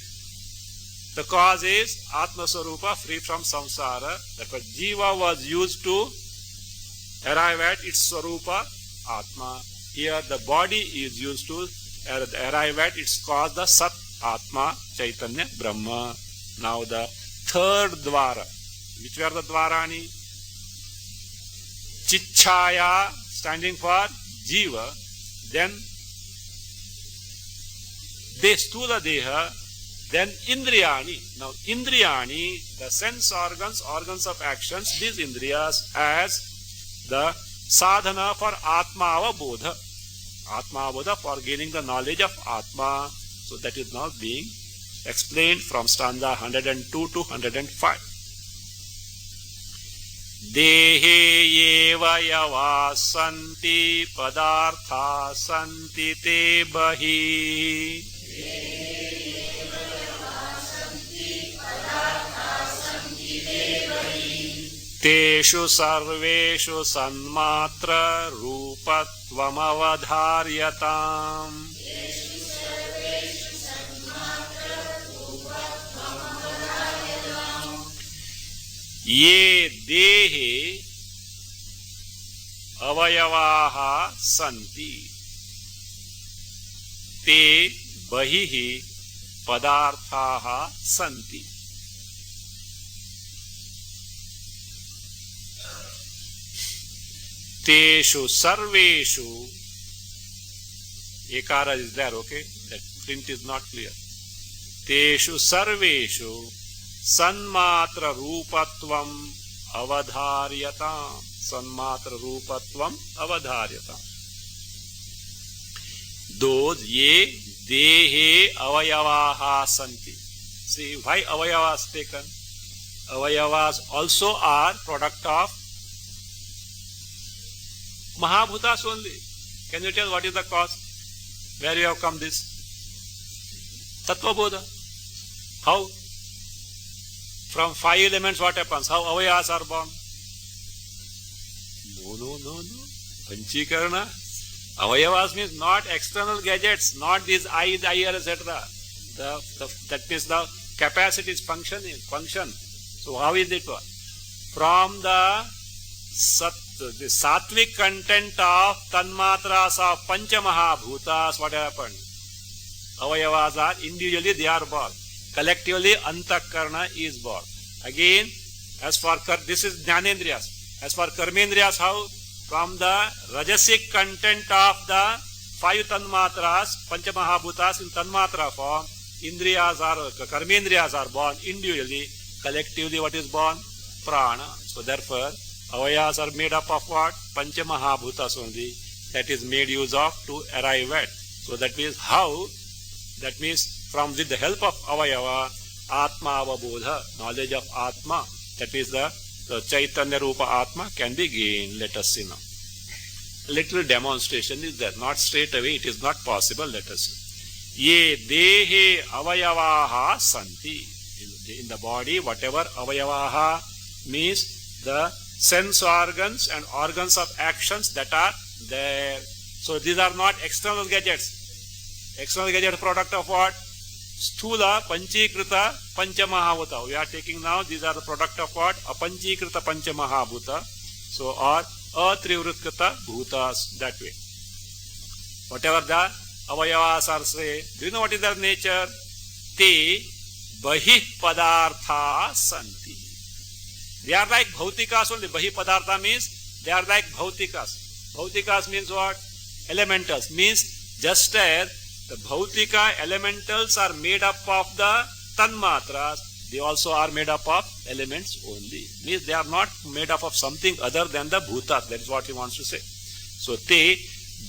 the cause is Atma Swarupa, free from samsara. Therefore, Jiva was used to arrive at its Swarupa, Atma. Here, the body is used to arrive at its cause, the Sat, Atma, Chaitanya, Brahma. Now, the third Dwara. Which were the Dwarani? Chichaya, standing for Jiva. Then Stula Deha, then Indriyani. Now Indriyani, the sense organs, organs of actions, these Indriyas as the sadhana for Atma Avabodha. Atma Avabodha, for gaining the knowledge of Atma. So that is now being explained from stanza 102 to 105. Dehe yeva yava santi padartha santi te bahi. Teshu sarveshu sanmatra rupatvam avadharyatam. Ye dehe avayavaha santi te bahihi padarthaha santi. Teshu sarveshu, ekara is there, okay? That print is not clear. Teshu sarveshu sanmatra rupatvam avadharyatam. Sanmatra rupatvam avadharyatam. Those ye dehe avayavaha santi. See, why avayavas taken? Avayavas also are product of Mahabhutas only. Can you tell what is the cause? Where you have come this? Tattva Bodha. How? From 5 elements what happens? How avayas are born? No. Panchikarana. Avayavas means not external gadgets, not these eyes, ear, etc. That means the capacity is function. So how is it? From the Sat So the sattvic content of tanmatras of panchamahabhutas, what happened? Avayavas are individually they are born. Collectively antakarna is born. Again, as for this is jnanendriyas. As for karmendriyas, how? From the rajasic content of the 5 tanmatras, panchamahabhutas in tanmatra form, indriyas are, karmendriyas are born individually. Collectively what is born? Prana. So therefore, avayas are made up of what? Panchamahabhutas only. That is made use of to arrive at. So that means how? That means from with the help of avayava, atma avabodha, knowledge of atma. That is the Chaitanya Rupa Atma can be gained. Let us see now. Little demonstration is there. Not straight away. It is not possible. Let us see. Ye dehe avayavaha santi. In the body, whatever avayavaha means the sense organs and organs of actions that are there. So these are not external gadgets. External gadget product of what? Sthula, Panchikrita, Panchamahabhuta. We are taking now, these are the product of what? Apanchikrita Panchamahabhuta. So, or Atrivritkata Bhutas, that way. Whatever the avayavas are say, do you know what is their nature? Te Bahih Padartha Santi. They are like Bhautikas only. Bahih Padartha means they are like Bhautikas. Bhautikas means what? Elementals. Means just as the Bhautika elementals are made up of the Tanmatras, they also are made up of elements only. Means they are not made up of something other than the Bhutas. That is what he wants to say. So, te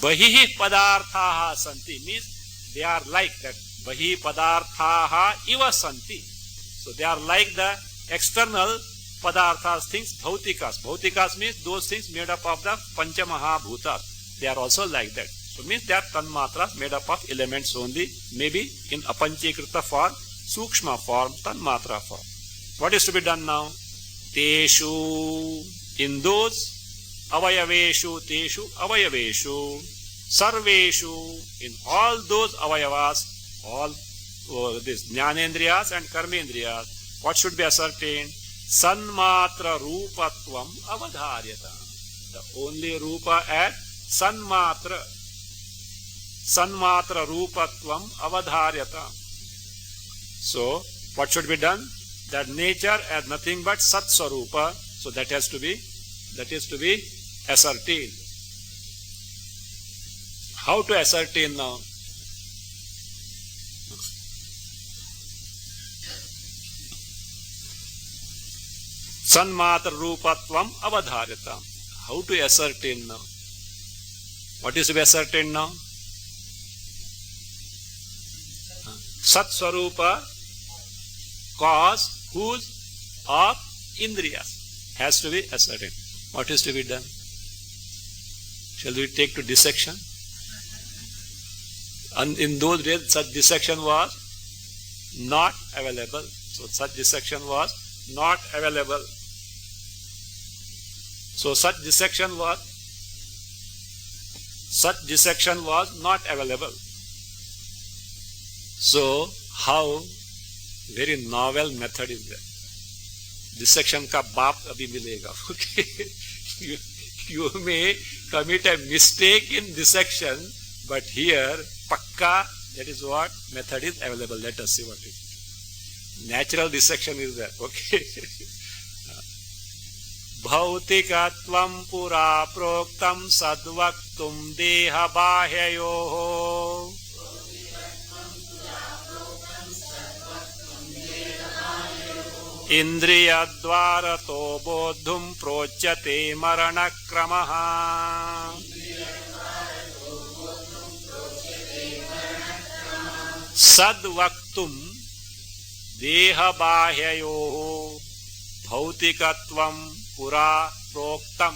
Bahihi Padarthaha Santi means they are like that. Bahi Padarthaha Iva Santi. So, they are like the external Padarthas, things, Bhautikas. Bhautikas means those things made up of the Panchamahabhutas. They are also like that. So means they are tanmatras made up of elements only, maybe in apanchikrita form, sukshma form, tanmatra form. What is to be done now? Teshu, in those, avayaveshu, teshu, avayaveshu, sarveshu, in all those avayavas, all this jnanendriyas and karmendriyas, what should be ascertained? Sanmatra rupatvam avadharyata. The only rupa at sanmatra. Sanmatra rupatvam avadharyata. So, what should be done? That nature as nothing but sat swarupa. So that is to be ascertained. How to ascertain now? Sanmatra rupatvam avadharyata. How to ascertain now? What is to be ascertained now? Sat Swarupa, cause, whose, of Indriyas, has to be ascertained. What is to be done? Shall we take to dissection? And in those days, such dissection was not available. So, such dissection was not available. So, such dissection was not available. So, how very novel method is that? Dissection ka baap abhi milega. Okay, you may commit a mistake in dissection, but here pakka, that is what method is available. Let us see what it is. Natural dissection is there. Okay. Bhautikatvam pura proktam sadvaktum deha bahyayoho. Indriyadvarato bodhum prochate maranakramaha. Sadvaktum deha bahyayoho bhautikatvam pura proktam.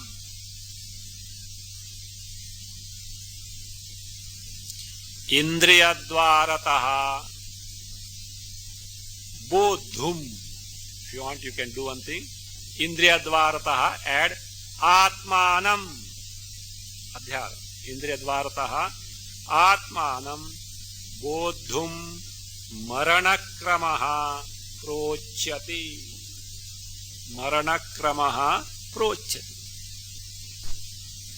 Indriyadvarataha bodhum. If you want, you can do one thing. Indriyadvarataha, add atmanam. Adhyar. Indriyadvarataha atmanam bodhum maranakramaha prochyati. Maranakramaha prochyati.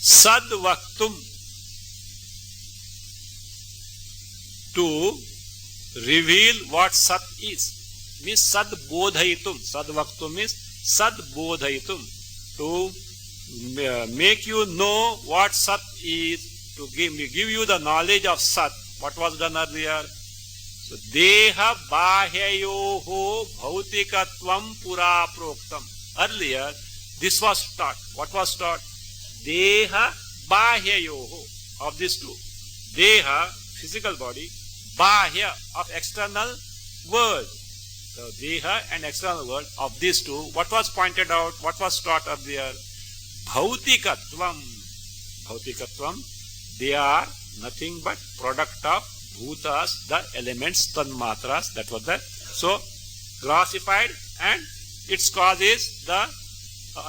Sadvaktum, to reveal what Sat is, means Sadbodhaitum. Sadvaktum means Sadbodhaitum, to make you know what Sat is, to give you the knowledge of Sat. What was done earlier? So, Deha Bahyayoho Bhautikatvam Pura Proktam. Earlier, this was taught. What was taught? Deha Bahyayoho, of these two. Deha, physical body, Bahya, of external world. So, Deha and external world, of these two, what was pointed out? What was taught earlier? Bhautikatvam. Bhautikatvam, they are nothing but product of bhutas, the elements, tanmatras, that was that. So, grossified, and its cause is the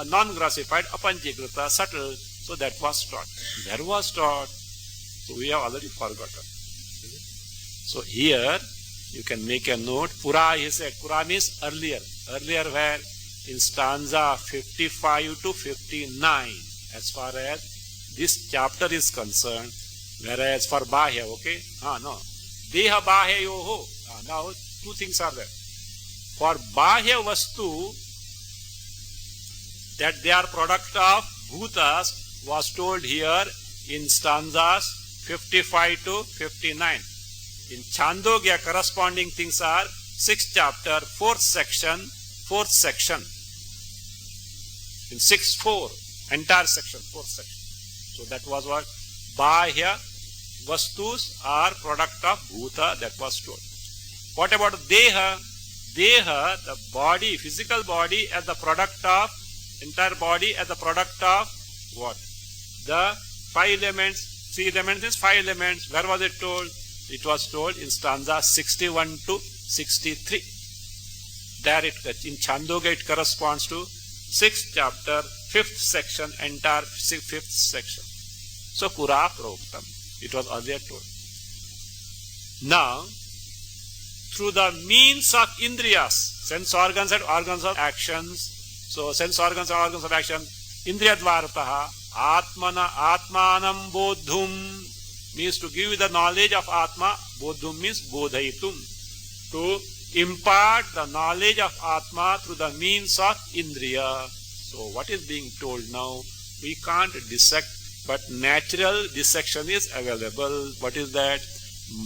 non-grossified, apanchikrita, subtle. So, that was taught. That was taught. So, we have already forgotten. So, here, you can make a note. Pura, he said. Pura means earlier. Earlier where? In stanza 55 to 59, as far as this chapter is concerned. Whereas for Bahya, okay? No. Deha Bahya Yoho. Now, two things are there. For Bahya Vastu, that they are product of bhutas, was told here in stanzas 55 to 59. In Chandogya, corresponding things are 6th chapter, 4th section. In 6.4, entire section, 4th section. So that was what? Bahya Vastus are product of Bhuta, that was told. What about Deha? Deha, the body, physical body, as the product of, entire body as the product of what? The 5 elements. 3 elements is 5 elements. Where was it told? It was told in stanza 61 to 63. There in Chandogya it corresponds to 6th chapter, 5th section, entire 5th section. So, Pura Proktam. It was earlier told. Now, through the means of Indriyas, sense organs and organs of actions. So, sense organs and organs of action, Indriya Dvarataha, Atmana Atmanam Bodhum, means to give you the knowledge of Atma. Bodhum means Bodhaitum, to impart the knowledge of Atma through the means of Indriya. So, what is being told now? We can't dissect, but natural dissection is available. What is that?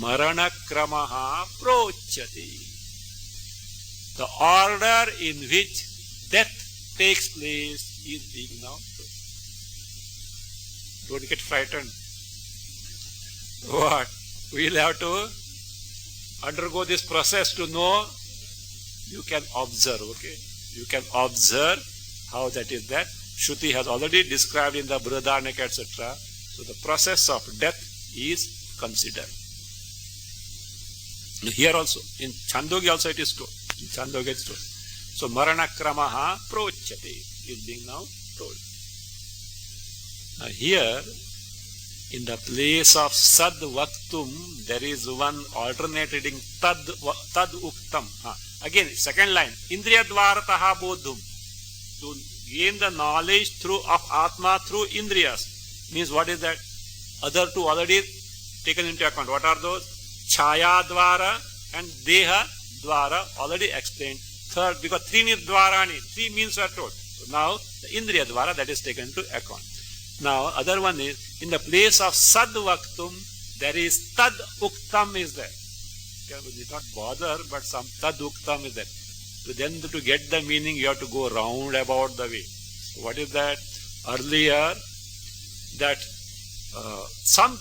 Marana kramaha prochyati. The order in which death takes place is being now told. Don't get frightened. What? We'll have to undergo this process to know. You can observe, okay? You can observe how that is that. Shruti has already described in the Brihadaranyaka, etc. So the process of death is considered. Here also, in Chandogya also it is told. In Chandogya it is told. So Marana kramaha prochyate is being now told. Now here, in the place of Sad Vaktum, there is one alternating Tad Uktam. Again, second line, Indriya Dvarataha Bodhum. To gain the knowledge of Atma through Indriyas. Means what is that? Other two already taken into account. What are those? Chaya Dvara and Deha Dvara already explained. Third, because 3 Dvarani, 3 means are told. So now the Indriya Dvara, that is taken into account. Now other one is, in the place of Sad Vaktum, there is Tad Uktam is there. We did not bother, but some Tad Uktam is there. So then to get the meaning, you have to go round about the way. So what is that? Earlier, that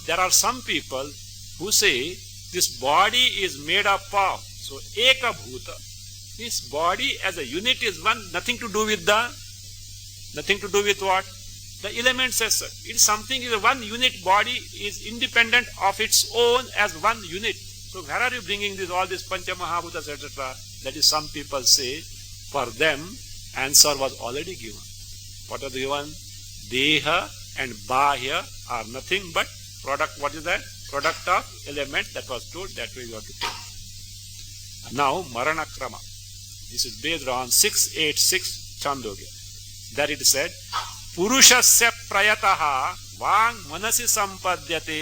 there are some people who say this body is made up of, so Eka Bhuta. This body as a unit is one, nothing to do with what? The elements as such. It is something, is a one unit body is independent of its own as one unit. So where are you bringing this, all this Pancha Mahabhutas, etc.? That is, some people say, for them, answer was already given. What are they given? Deha and Bahya are nothing but product. What is that? Product of element that was told. That way you have to take. Now, Marana Krama. This is based on 686 Chandogya. There it said, Purushasya prayataha वांग मनसि संपद्यते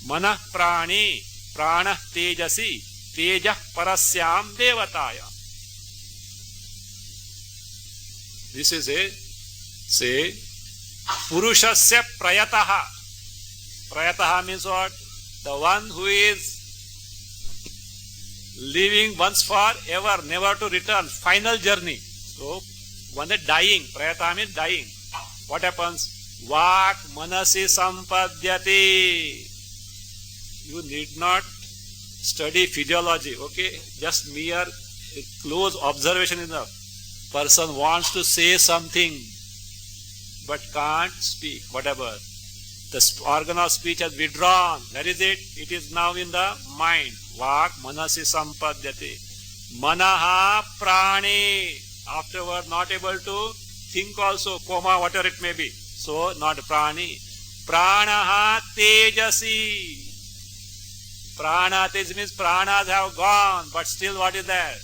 मनः प्राणे प्राणः तेजसि तेजः परस्याम देवतायाम. This is a say purushasya prayataha. Prayataha means what? The one who is living once forever, never to return, final journey. So when the dying, prayataha means dying. What happens? Vak manasi sampadhyate. You need not study physiology, okay? Just mere close observation is enough. Person wants to say something but can't speak, whatever. The organ of speech has withdrawn. That is it. It is now in the mind. Vak manasi sampadhyate. Manaha prane. Afterward not able to think also, coma, whatever it may be. So not prani. Pranaha tejasi. Prana tej means pranas have gone, but still what is there?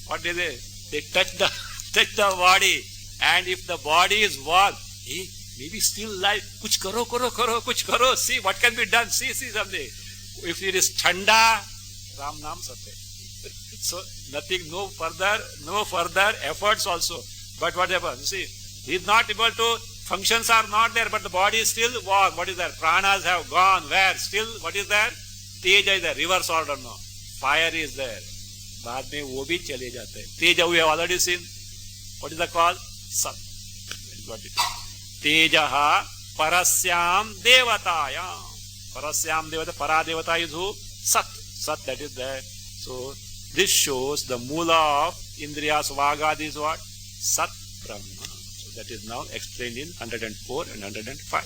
What is it? They touch the body, and if the body is warm, hey, maybe still life. Kuch karo, kuch karo. See what can be done. See something. If it is thanda, Ram Nam Satya. So nothing, no further efforts also. But what happens? See, he is not able to. Functions are not there, but the body is still warm. What is there? Pranas have gone. Where? Still, what is there? Teja is there. Reverse order, no. Fire is there. बाद में वो भी चले जाते हैं. तेज we have already seen. What is the call? Sat. Tejaha parasyam devatayam. Parasyam devata, para devata is who? Sat. Sat, that is there. So this shows the mula of Indriyas Vagadi is what? Sat Brahma. So that is now explained in 104 and 105.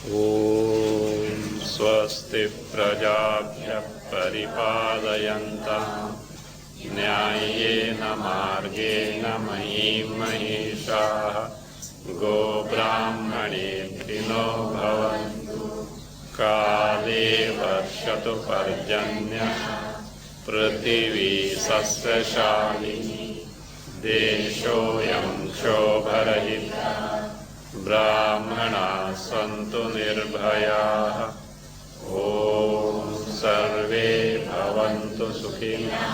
Om swasti prajabhya paripalayanta nyayena margena mahim maheshaha go brahmanebhyo bhavantu kale varshatu parjanya prithvi sasyashalini deshoyam shobharahita Brahmana santu nirbhaya Om sarve bhavantu sukhina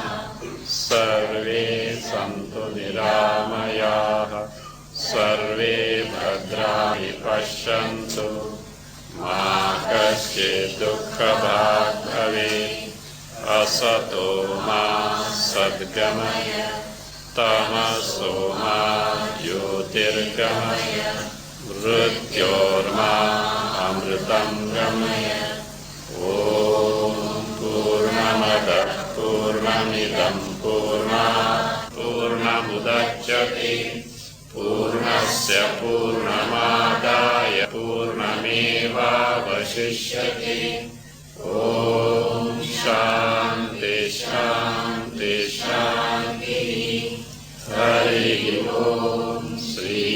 sarve santu niramaya sarve bhadrani pashyantu ma kaschid dukkha bhag bhavet asato ma sadgamaya tamaso ma jyotirgamaya Mrityorma amritam gamaya Om Purnamada Purnamidam Purna Purnamudachyate Purnasya Purnamadaya Purnameva Vashishyate Om Shanti Shanti Shanti Hari Om Sri